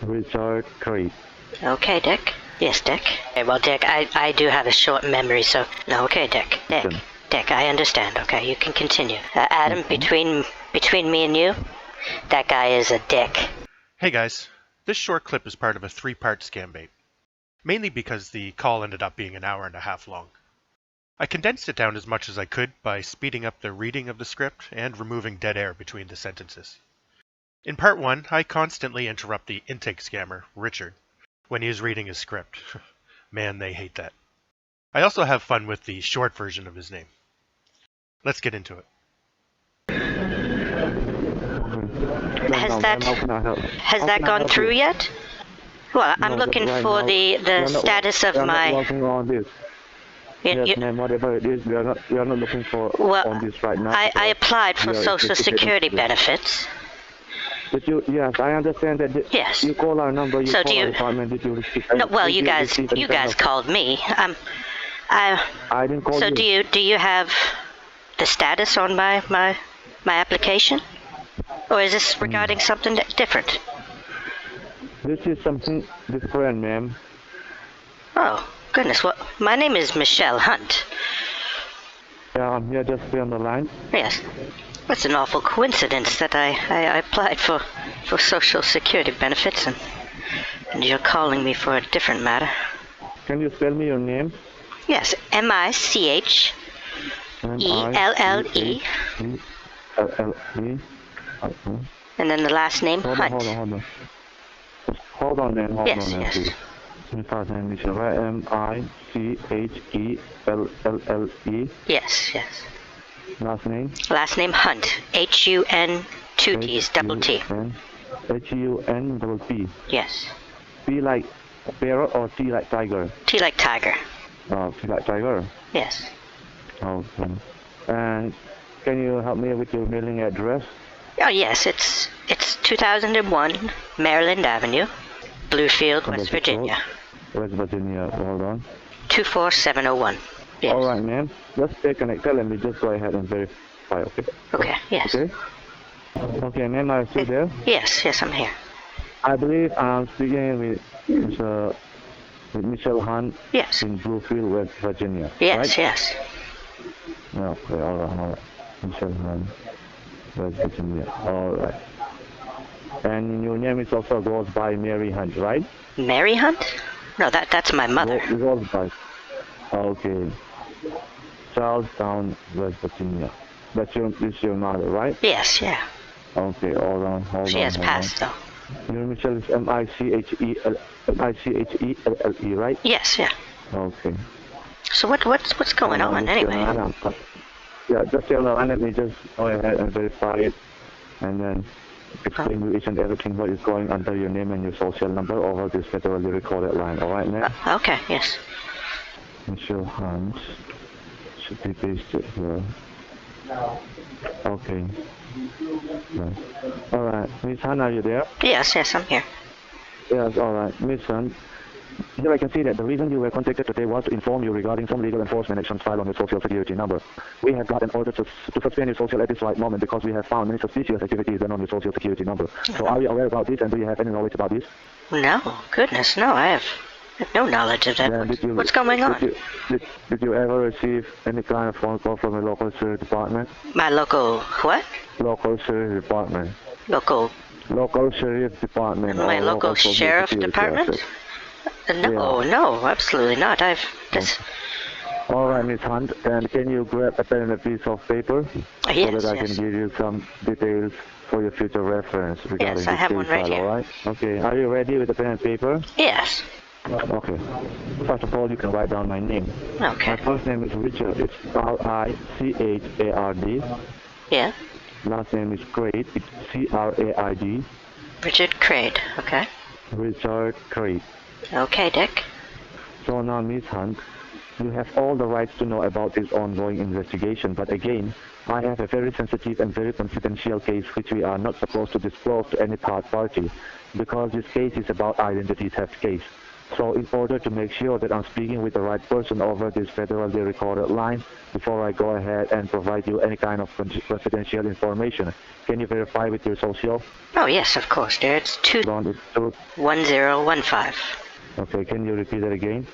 Richard Creed. Okay, Dick. Yes, Dick. Okay, well, Dick, I do have a short memory, so... No, okay, Dick. Dick, I understand. Okay, you can continue. Adam, between me and you, that guy is a dick. Hey guys, this short clip is part of a 3-part Scambait, mainly because the call ended up being an hour and a half long. I condensed it down as much as I could by speeding up the reading of the script and removing dead air between the sentences. In part 1, I constantly interrupt the intake scammer, Richard, when he is reading his script. Man, they hate that. I also have fun with the short version of his name. Let's get into it. Has that gone through yet? Well, I'm looking for the status of my... working on this. Yes, ma'am, whatever it is, we are not looking for on this right now. I applied for Social Security benefits. Did you? Yes, I understand that. Yes. You call our number. You so call do you? Our department. Did you receive? No. Well, you guys called me. I didn't call you. So do you have the status on my application, or is this regarding something different? This is something different, ma'am. Oh goodness! Well, my name is Michelle Huntt. Yeah, I'm here. Just stay on the line. Yes. It's an awful coincidence that I applied for Social Security benefits and you're calling me for a different matter. Can you spell me your name? Yes, Michelle. And then the last name, Huntt. Hold on, man. Hold on, yes. Please. My first name is Michelle. Yes. Last name? Last name Huntt. Hun, 2 T's, double T. Hun, double T. Yes. P like parrot or T like tiger? T like tiger. Oh, T like tiger? Yes. Okay. And can you help me with your mailing address? Oh, yes. It's 2001 Maryland Avenue, Bluefield, West Virginia. West Virginia. Hold on. 24701. Yes. All right, ma'am. Let's stay connected. Let me just go ahead and verify, okay? Okay, yes. Okay, ma'am, are you still there? Yes, I'm here. I believe I'm speaking with Michelle Huntt. Yes. In Bluefield, West Virginia. Yes, right? yes. Okay, all right. Michelle Huntt, West Virginia. All right. And your name is also goes by Mary Huntt, right? Mary Huntt? No, that's my mother. It goes by. Okay. Charlestown, West Virginia. That's your mother, right? Yes, yeah. Okay, hold on. She has passed, though. Your Michelle is Michelle, right? Yes, yeah. Okay. So what's going on anyway? Yeah, just tell her, let me just go ahead and verify it, and then explain to each and everything what is going under your name and your social number over this federally recorded line. All right, ma'am? Okay, yes. Michelle Huntt should be pasted here. Okay. Yes. All right, Miss Huntt, are you there? Yes, I'm here. Yes, all right, Miss Huntt. Here I can see that the reason you were contacted today was to inform you regarding some legal enforcement actions filed on your social security number. We have got an order to suspend your social at this right moment because we have found many suspicious activities done on your social security number. So are you aware about this, and do you have any knowledge about this? No, goodness, no, I have no knowledge of that. What's going on? Did you ever receive any kind of phone call from a local sheriff department? My local what? Local sheriff department. Local sheriff department. My local sheriff department? No, absolutely not. All right, Miss Huntt, and can you grab a pen and a piece of paper yes, so that I can give you some details for your future reference regarding this case file, I have one right here. All right? Okay, are you ready with the pen and paper? Yes. Okay. First of all, you can write down my name. Okay. My first name is Richard. It's Richard. Yeah. Last name is Creed. It's Craid. Richard Creed. Okay. Richard Creed. Okay, Dick. So now, Miss Huntt, you have all the rights to know about this ongoing investigation, but again, I have a very sensitive and very confidential case which we are not supposed to disclose to any third party, because this case is about identity theft case. So in order to make sure that I'm speaking with the right person over this federally recorded line, before I go ahead and provide you any kind of confidential information, can you verify with your social? Oh, yes, of course, dear. It's 21015. Okay, can you repeat it again?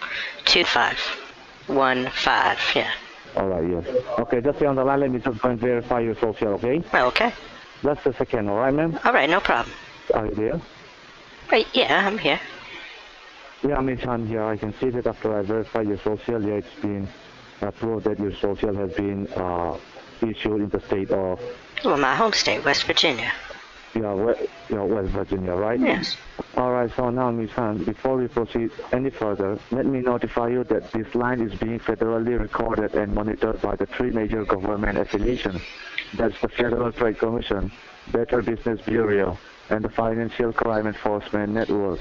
2515, yeah. Alright, yes. Okay, just stay on the line. Let me just go and verify your social, okay? Okay. Just a second, alright, ma'am? All right, no problem. Are you there? Yeah, I'm here. Yeah, Miss Huntt here. I can see that after I verify your social, yeah, it's been proved that your social has been issued in the state of... Well, my home state, West Virginia. West Virginia, right? Yes. Alright, so now, Miss Huntt, before we proceed any further, let me notify you that this line is being federally recorded and monitored by the three major government affiliations. That's the Federal Trade Commission, Better Business Bureau, and the Financial Crime Enforcement Network.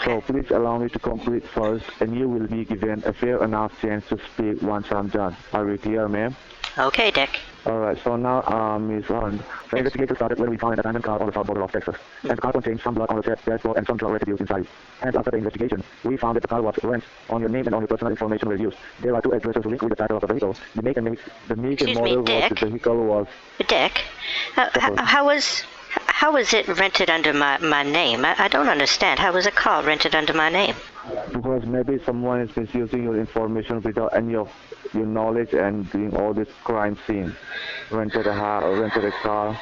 So please allow me to complete first, and you will be given a fair enough chance to speak once I'm done. Are you clear, ma'am? Okay, Dick. Alright, so now, Ms. Huntt, the investigation started when we found an abandoned car on the south border of Texas, and the car contained some blood on the dashboard and some drug residues inside. And after the investigation, we found that the car was rent on your name and on your personal information were used. There are two addresses linked with the title of the vehicle. The make and model of the vehicle was... Dick, how was it rented under my name? I don't understand. How was a car rented under my name? Because maybe someone is misusing your information without any of your knowledge and doing all this crime scene. Rented a car.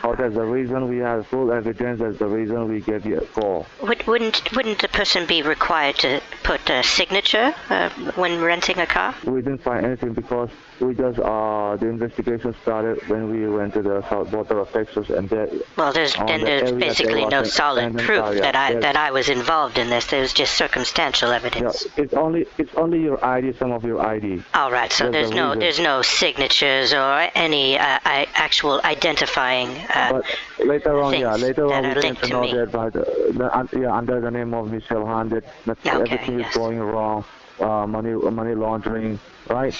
Oh, that's the reason we have full evidence. That's the reason we gave you a call. Wouldn't the person be required to put a signature when renting a car? We didn't find anything because we just the investigation started when we went to the south border of Texas, and there's basically no solid proof that I was involved in this. There's just circumstantial evidence. Yeah, it's only your ID, some of your ID. All right, so there's no signatures or any actual identifying. But later on, we came to know me. that under the name of Michelle Huntt, that everything is going wrong, money laundering, right?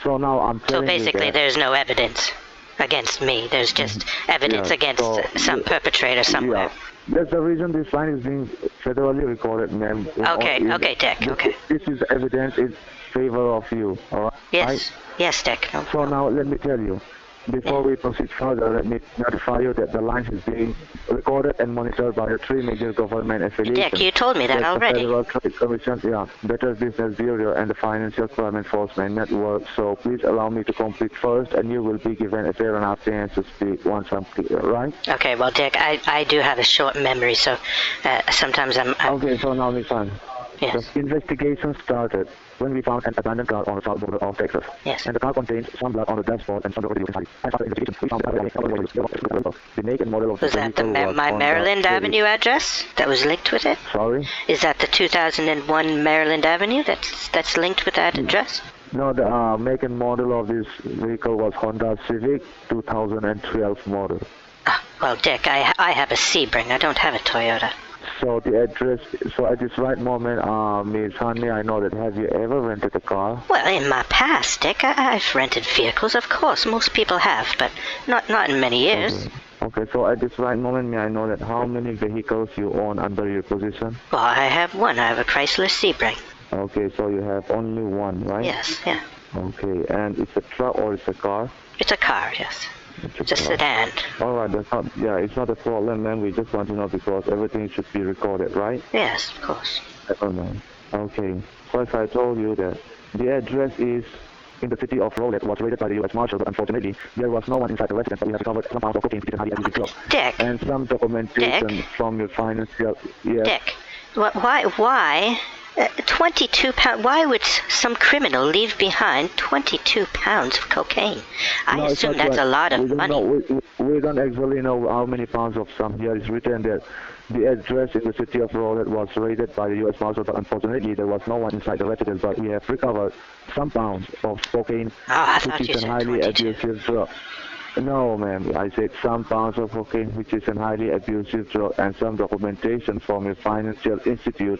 So now I'm telling you. So basically, there's no evidence against me. There's just evidence against some perpetrator somewhere. Yeah. That's the reason this line is being federally recorded, ma'am. Okay, Dick. Okay. This is evidence in favor of you, all right? Yes, yes, Dick. No. So now let me tell you. Before we proceed further, let me notify you that the line is being recorded and monitored by the three major government affiliations. Dick, you told me that already. The Federal Trade Commission, Better Business Bureau, and the Financial Crime Enforcement Network. So please allow me to complete first, and you will be given a fair enough chance to speak once I'm clear, right? Okay, well, Dick, I do have a short memory, so sometimes I'm... Okay, so now, Miss Huntt. Yes. The investigation started when we found an abandoned car on the south border of Texas. Yes. And the car contained some blood on the dashboard and some residues inside. And after the investigation, we found the make and model of the vehicle. Was that my Maryland Avenue address that was linked with it? Sorry? Is that the 2001 Maryland Avenue that's linked with that address? No, the make and model of this vehicle was Honda Civic 2012 model. Well, Dick, I have a Sebring. I don't have a Toyota. So the address, so at this right moment, Ms. Huntt, I know that have you ever rented a car? Well, in my past, Dick, I've rented vehicles, of course. Most people have, but not in many years. Okay, so at this right moment, may I know that how many vehicles you own under your position? Well, I have one. I have a Chrysler Sebring. Okay, so you have only one, right? Yes, yeah. Okay, and it's a truck or it's a car? It's a car, yes. It's a sedan. Alright, it's not a problem, man. We just want to know because everything should be recorded, right? Yes, of course. Okay. First, I told you that the address is in the city of Rowlett, was raided by the U.S. Marshals, but unfortunately, there was no one inside the residence, but we have recovered some pounds of cocaine, which is highly addictive drug. Dick. And some documentation from your financial... Yes. Dick, why 22 pounds. Why would some criminal leave behind 22 pounds of cocaine? I assume that's a lot of money. We don't actually know how many pounds of some. Here is written that the address in the city of Rowlett was raided by the U.S. Marshals, but unfortunately there was no one inside the residence, but we have recovered some pounds of cocaine, which is an highly abusive drug. No, ma'am. I said some pounds of cocaine, which is a highly abusive drug, and some documentation from a financial institute.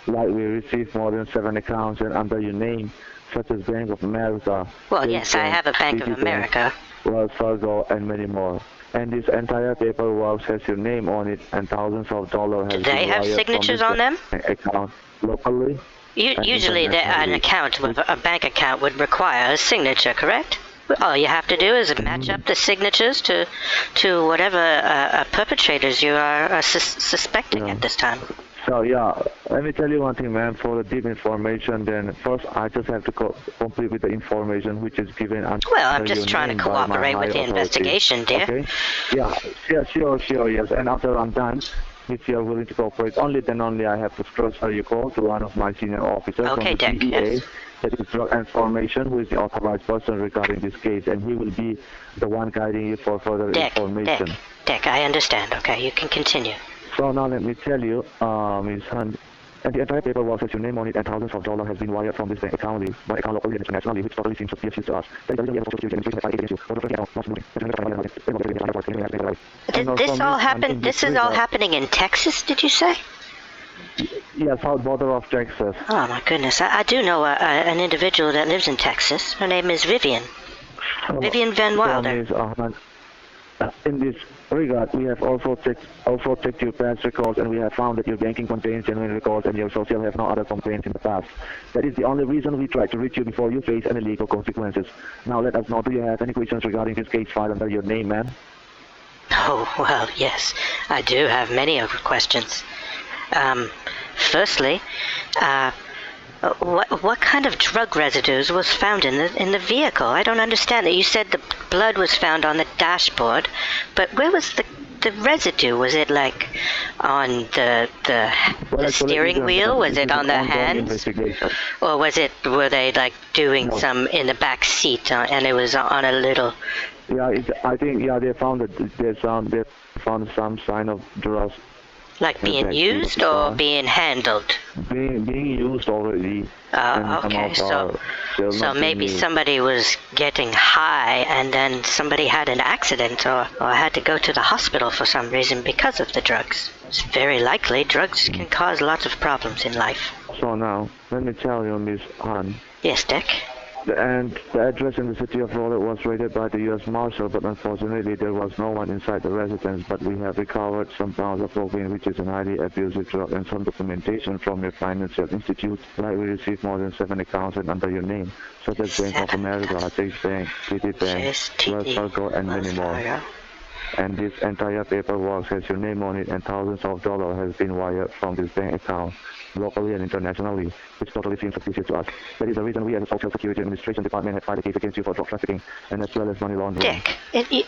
Like we received more than 7 accounts and under your name, such as Bank of America. Well, yes, I have a Bank of America. Wells Fargo, and many more. And this entire paperwork has your name on it, and thousands of dollars have been wired from this signatures on them? account. locally. Usually, an account, a bank account, would require a signature, correct? All you have to do is match up the signatures to whatever perpetrators you are suspecting at this time. So yeah, let me tell you one thing, man. For the deep information, then first I just have to complete with the information which is given. Well, I'm just trying to cooperate with the investigation, dear. Okay. Yeah, sure, yes. And after I'm done, if you are willing to cooperate, only then only I have to transfer your call to one of my senior officers from the Dick, DEA. yes. That is drug information, who is the authorized person regarding this case, and he will be the one guiding you for further information. Dick, I understand. Okay, you can continue. So now let me tell you, Ms. Huntt, and the entire paperwork has your name on it, and thousands of dollars has been wired from this bank account locally and internationally, which totally seems suspicious to us. This is all happening in Texas, did you say? Yeah, south border of Texas. Oh my goodness, I do know an individual that lives in Texas. Her name is Vivian. Vivian Van Wilder. In this regard, we have also checked your past records, and we have found that your banking contains genuine records and your social have no other complaints in the past. That is the only reason we tried to reach you before you face any legal consequences. Now let us know, do you have any questions regarding this case file under your name, ma'am? Oh, well, yes. I do have many other questions. Firstly, what kind of drug residues was found in the vehicle? I don't understand that. You said the blood was found on the dashboard, but where was the residue? Was it like on the steering wheel? Was it on the hands? Or were they like doing some in the back seat and it was on a little? Yeah, I think they found that they found some sign of drugs. Like being used or being handled? Being used already. Okay, so maybe somebody was getting high and then somebody had an accident or had to go to the hospital for some reason because of the drugs. It's very likely drugs can cause lots of problems in life. So now, let me tell you, Miss Huntt. Yes, Dick? And the address in the city of Raleigh was raided by the U.S. Marshal, but unfortunately there was no one inside the residence. But we have recovered some pounds of cocaine, which is an highly abusive drug, and some documentation from your financial institute. Like we received more than 7 accounts under your name, such as Bank of America, Chase Bank, TD Bank, Wells Fargo, and many more. And this entire paperwork has your name on it, and thousands of dollars has been wired from this bank account, locally and internationally, which totally seems suspicious to us. That is the reason we as a Social Security Administration Department have filed a case against you for drug trafficking, and as well as money laundering. Dick,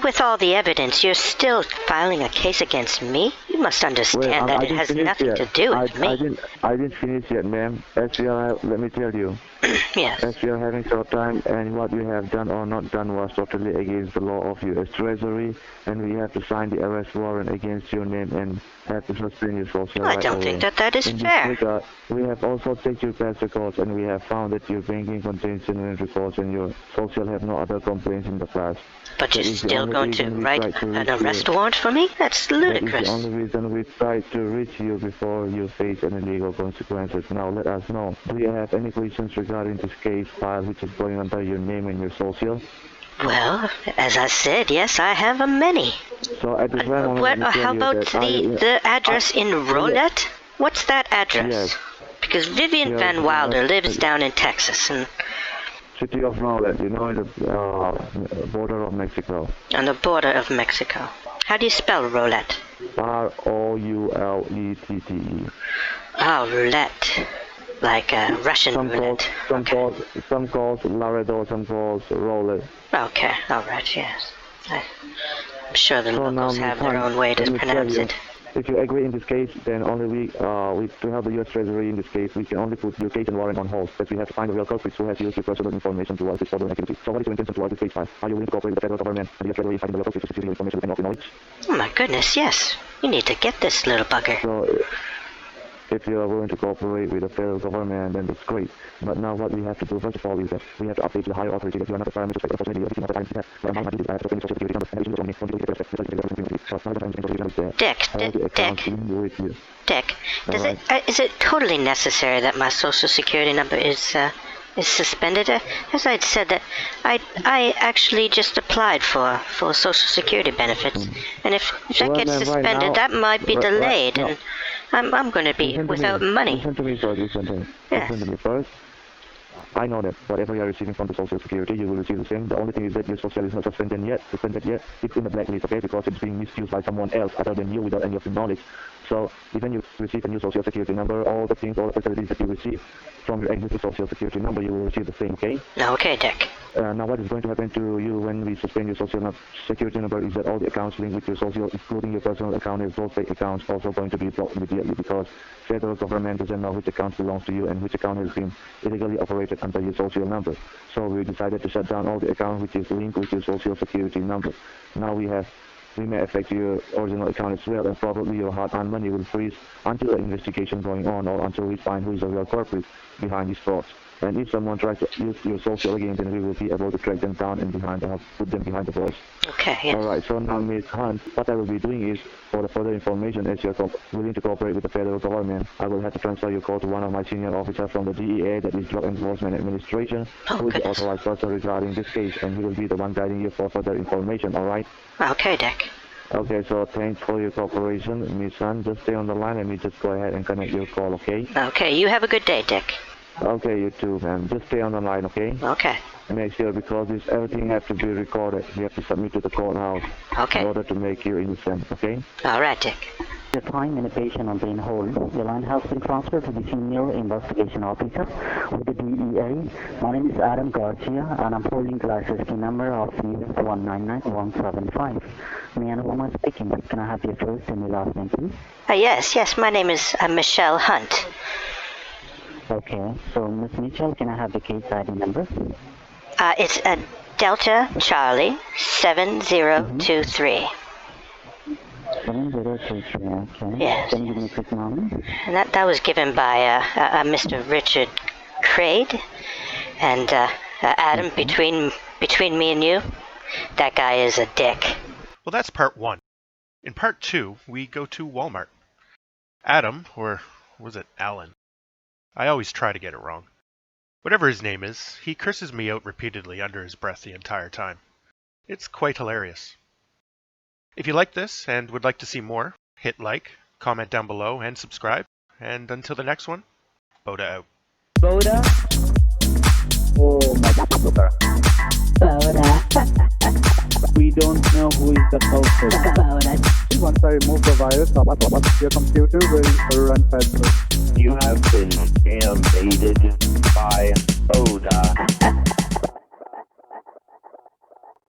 with all the evidence, you're still filing a case against me? You must understand that it has nothing to do with me. I didn't finish yet, ma'am. Let me tell you. Yes. As we are having short time, and what you have done or not done was totally against the law of U.S. Treasury, and we have to sign the arrest warrant against your name and have to suspend your social I don't think that is fair. We have also checked your past records, and we have found that your banking contains genuine records and your social have no other complaints in the past. But you're still going to write an arrest warrant for me? That's ludicrous. That is the only reason we tried to reach you before you face any legal consequences. Now let us know, do you have any questions regarding this case file which is going under your name and your social? Well, as I said, yes, I have many. So at this moment, how about the address in Rolette? What's that address? Yes. Because Vivian Van Wilder lives down in Texas, and city of Rolette, the border of Mexico. On the border of Mexico. How do you spell Rolette? Roulettte. Oh, roulette. Like Russian roulette. Some calls Laredo, some calls Rolette. Okay, alright, yes. I'm sure the locals have their own way to pronounce it. If you agree in this case, then only we to help the U.S. Treasury in this case, we can only put your case and warrant on hold, but we have to find the real culprits who has used your personal information towards this fraudulent activity. So what is your intention towards this case file? Are you willing to cooperate with the federal government and the U.S. Treasury in finding the real culprits who your information with any knowledge? Oh my goodness, yes. You need to get this little bugger. So, if you are willing to cooperate with the federal government, then that's great. But now what we have to do, first of all, is that we have to update the higher authority that you are not a fireman suspect, unfortunately, everything other times we have. But among my social security number, and Dick, is it totally necessary that my social security number is suspended? As I'd said, that I actually just applied for social security benefits, and if that gets suspended, that might be delayed, I'm going to be without money. Listen to me first. Listen to me first. I know that whatever you are receiving from the Social Security, you will receive the same. The only thing is that your social is not suspended yet. It's in the blacklist, okay? Because it's being misused by someone else other than you without any of your knowledge. So even you receive a new Social Security number, all the facilities that you receive from your existing Social Security number, you will receive the same, okay? Okay, Dick. Now what is going to happen to you when we suspend your Social Security number is that all the accounts linked with your social, including your personal account and those fake accounts, also going to be blocked immediately because federal government doesn't know which account belongs to you and which account has been illegally operated under your social number. So we decided to shut down all the accounts which is linked with your Social Security number. Now we may affect your original account as well, and probably your hard-earned money will freeze until an investigation going on or until we find who is the real culprit behind these frauds. And if someone tries to use your social again, then we will be able to track them down and put them behind the bars. Okay, yes. Alright, so now Ms. Huntt, what I will be doing is, for the further information, as you're willing to cooperate with the federal government, I will have to transfer your call to one of my senior officers from the DEA, that is Drug Enforcement Administration, who is the authorized person regarding this case, and he will be the one guiding you for further information, alright? Okay, Dick. Okay, so thanks for your cooperation, Ms. Huntt. Just stay on the line and we just go ahead and connect your call, okay? Okay, you have a good day, Dick. Okay, you too, man. Just stay on the line, okay? Okay. Make sure, because everything has to be recorded. You have to submit to the courthouse in order to make you innocent, okay? All right, Dick. The time and the patient on being hold. The line has been transferred to the Senior Investigation Officer with the DEA. My name is Adam Garcia, and I'm holding the license key number of 199175. May I know who am I speaking with? Can I have your first and your last name, please? Yes, my name is Michelle Huntt. Okay, so Miss Mitchell, can I have the case ID number? It's Delta Charlie 7023. 7023, okay. Yes. Can you give me a quick moment? And that was given by Mr. Richard Craig. And Adam, between me and you, that guy is a dick. Well, that's part 1. In part 2, we go to Walmart. Adam, or was it Alan? I always try to get it wrong. Whatever his name is, he curses me out repeatedly under his breath the entire time. It's quite hilarious. If you like this and would like to see more, hit like, comment down below, and subscribe. And until the next one, BODA out. BODA? Oh my God. BODA. We don't know who is the culprit. BODA. Once I remove the virus, your computer will run faster. You have been scam baited by BODA.